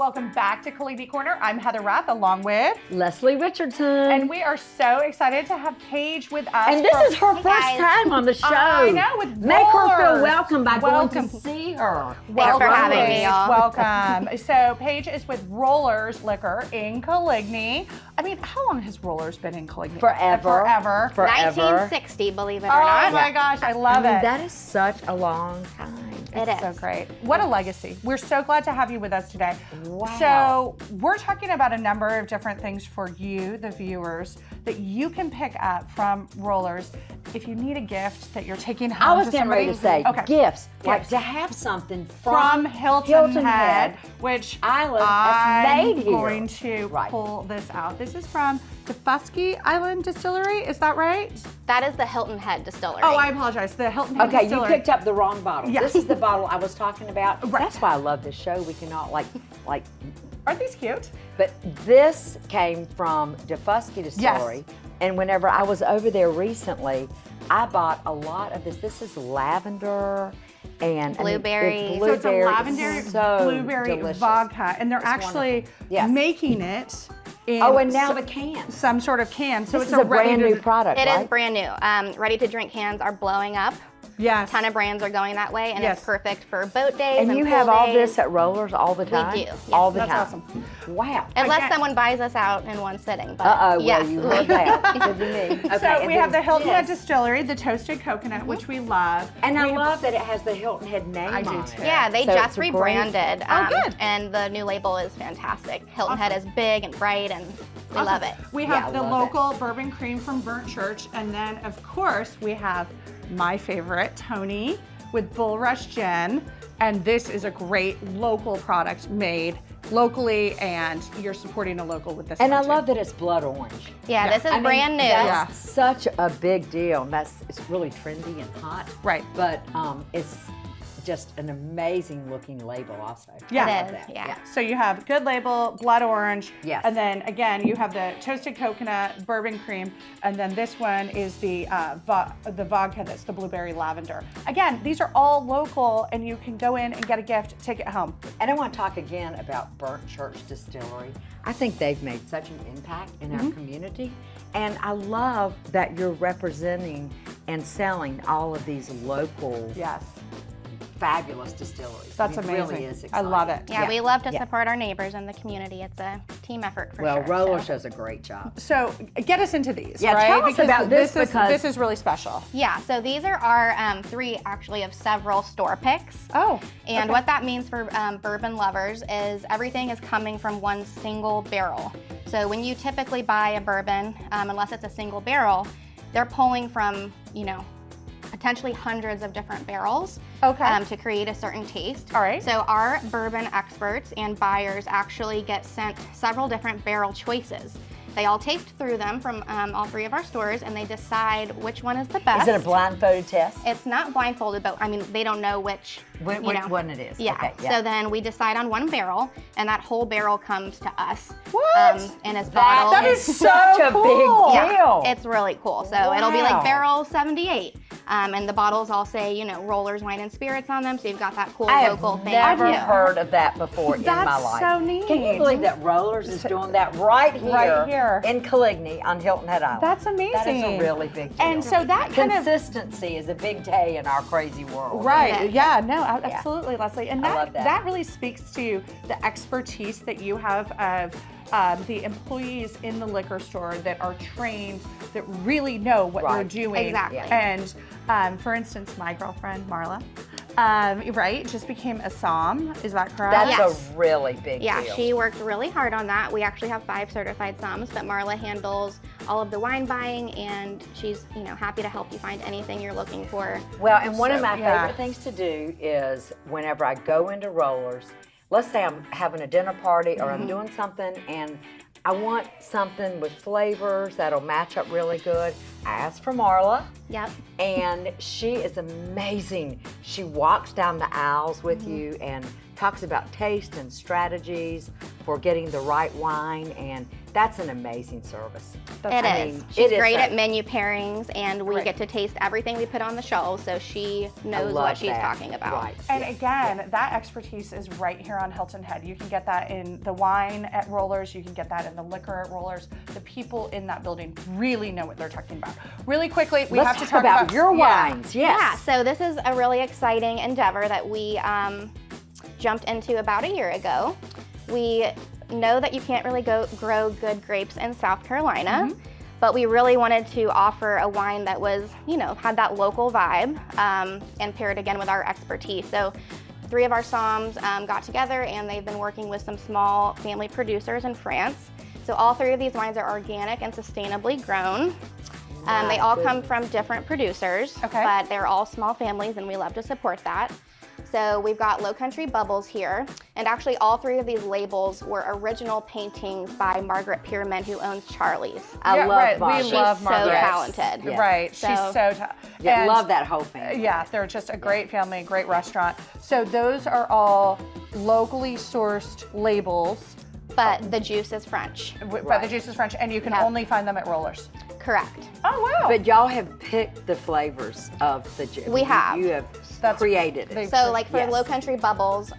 Welcome back to Coligny Corner. I'm Heather Rath along with Leslie Richardson. And we are so excited to have Paige with us. And this is her first time on the show. I know, with Make her feel rollers. welcome by going to see her. Thanks for having me, y'all. Welcome. So Paige is with Rollers Liquor in Coligny. I mean, how long has Rollers been in Coligny? Forever. 1960, believe it or Oh not. my gosh, I love it. That is such a long time. It is. So great. What a legacy. We're so glad to have you with us today. Wow. So we're talking about a number of different things for you, the viewers, that you can pick up from Rollers if you need a gift that you're taking home. I was to getting ready to say Okay. gifts. Like Gifts. to have something From Hilton Head, which Island I'm that's made here. going to pull this out. This is from Defusky Island Distillery. Is that right? That is the Hilton Head Distillery. Oh, I apologize. The Hilton Head Okay, Distillery. you picked up the wrong bottle. Yeah. This is the bottle I was talking about. Right. That's why I love this show. We cannot like. Aren't these cute? But this came from Defusky Distillery. Yes. And whenever I was over there recently, I bought a lot of this. This is lavender and Blueberry. So it's a lavender so blueberry delicious. vodka, and they're actually wonderful. Yes. making it in Oh, and now the cans. some sort of can. So This it's is a brand new product, It right? is brand new. Ready-to-drink cans are blowing up. Yes. A ton of brands are going that way, and Yes. it's perfect for boat days And you pool have all days. this at Rollers all the time? do, yes. All the That's time. awesome. Wow. Unless Again- someone buys us out in one sitting. But Uh-oh, yes. well, you heard that. Good to me. Okay, So and we then have the Hilton Head this. Distillery, the toasted coconut, which we love. And I We- love that it has the Hilton Head name I do on too. it. Yeah, they So just it's a great- rebranded. Oh, good. And the new label is fantastic. Hilton Head is big and bright, and we Awesome. love it. We Yeah, have I the love local bourbon cream from Burnt Church, and then of course we have my favorite, Tony, with Bull Rush Gin. And this is a great local product made locally, and you're supporting a local with this And one I too. love that it's blood orange. Yeah, Yeah. this is I mean, brand new. That's such a big deal. And it's really trendy and hot. Right. But it's just an amazing looking label also. Yeah. I It love is, that. yeah. So you have good label, blood orange, Yes. and then again you have the toasted coconut, bourbon cream, and then this one is the vodka that's the blueberry lavender. Again, these are all local, and you can go in and get a gift, take it home. And I want to talk again about Burnt Church Distillery. I think they've made such an impact in our community. And I love that you're representing and selling all of these local, Yes, fabulous distilleries. that's I mean, amazing. It really is I exciting. love it. Yeah, we love to Yeah. support our neighbors in the community. It's a team effort for Well, sure. Rollers so. does a great job. So get us into these, Yeah, right? tell us Because about this because- this is really special. Yeah, so these are our three actually of several store picks. Oh, And okay. what that means for bourbon lovers is everything is coming from one single barrel. So when you typically buy a bourbon, unless it's a single barrel, they're pulling from, potentially hundreds of different barrels Okay. to create a certain taste. All right. So our bourbon experts and buyers actually get sent several different barrel choices. They all taste through them from all three of our stores, and they decide which one is the best. Is it a blindfolded test? It's not blindfolded, but they don't know which Which one it is? Yeah. Okay, yeah. So then we decide on one barrel, and that whole barrel comes to us. What? And is bottled. that is so such a cool. big Yeah, deal. it's really cool. So it'll be Wow. like barrel 78, and the bottles all say, Rollers Wine and Spirits on them. So you've got that cool I have local thing. never Yeah. heard of that before in my That's life. so neat. Can you believe that Rollers is doing that right here in Coligny on Hilton Head Island? That's amazing. That is a really big deal. And so that kind of consistency is a big day in our crazy world. Right. Yeah. No. Absolutely, Leslie. And I love that. that really speaks to the expertise that you have of the employees in the liquor store that are trained, that really know what they're Right. doing. Exactly. And for instance, my girlfriend Marla, right, just became a somm. Is that correct? That's Yes. a really big Yeah, deal. she worked really hard on that. We actually have 5 certified somms, but Marla handles all of the wine buying, and she's happy to help you find anything you're looking for. Well, and one of So, my yeah. favorite things to do is whenever I go into Rollers, let's say I'm having a dinner party or I'm doing something and I want something with flavors that'll match up really good. I ask for Marla, Yep. and she is amazing. She walks down the aisles with you and talks about taste and strategies for getting the right wine, and that's an amazing service. It I is. mean, She's it is great a- at menu pairings, and we Right. get to taste everything we put on the shelves, so she knows love what she's that. talking about. Right. And again, that expertise is right here on Hilton Head. You can get that in the wine at Rollers, you can get that in the liquor at Rollers. The people in that building really know what they're talking about. Really quickly, we Let's have to talk talk about your wines. Yes. Yeah, so this is a really exciting endeavor that we jumped into about a year ago. We know that you can't really grow good grapes in South Carolina, but we really wanted to offer a wine that was, had that local vibe and paired again with our expertise. So 3 of our somms got together, and they've been working with some small family producers in France. So all 3 of these wines are organic and sustainably grown. They all come from different producers, Okay. but they're all small families, and we love to support that. So we've got Low Country Bubbles here, and actually all 3 of these labels were original paintings by Margaret Pierman, who owns Charlie's. I love Margaret. We love She's so Margaret. talented. Yeah. Right, So- she's so talented. Yeah, love that whole family. Yeah, they're just a great family, great restaurant. So those are all locally sourced labels, But the juice is French. by the Juice is French, and you can Yeah. only find them at Rollers. Correct. Oh, wow. But y'all have picked the flavors of the We have. You have That's- created they- it. So like for Yes. Low Country Bubbles,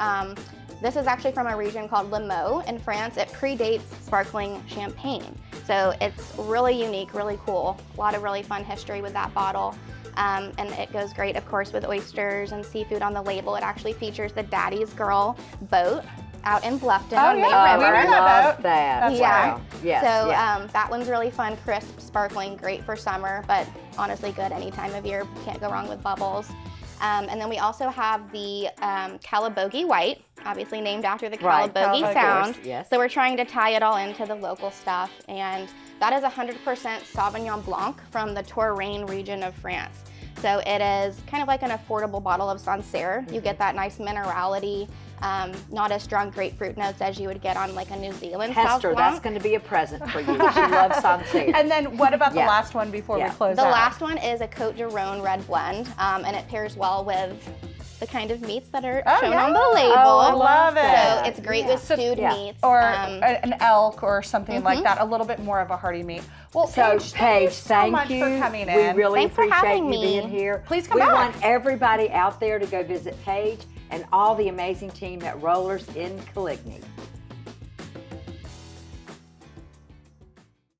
this is actually from a region called Limoux in France. It predates sparkling champagne. So it's really unique, really cool. A lot of really fun history with that bottle. And it goes great, of course, with oysters and seafood on the label. It actually features the Daddy's Girl boat out in Bluffton Oh, on yeah. Main We River. know that love boat. that. That's Yeah. Wow. Yes. So yeah. that one's really fun, crisp, sparkling, great for summer, but honestly good any time of year. Can't go wrong with bubbles. And then we also have the Calabogie White, obviously named after the Right, Calabogie of Sound. course, yes. So we're trying to tie it all into the local stuff, and that is 100% Sauvignon Blanc from the Touraine region of France. So it is kind of like an affordable bottle of Sancerre. You get that nice minerality, not as strong grapefruit notes as you would get on like a New Zealand Sauv Hester, Blanc. that's going to be a present for you. She loves Sancerre. And then what about the Yeah. last one before we Yeah. close The out? last one is a Côte de Rhône red blend, and it pairs well with the kind of meats that are shown on the label. Oh, I love it. So it's great with So- stewed yeah. meats. Or an elk or something like that, a little bit more of a hearty meat. Well, So, Paige, Paige, thank thank you you. so much for coming We in. really Thanks for appreciate having you me. being here. Please come we back. want everybody out there to go visit Paige and all the amazing team at Rollers in Coligny.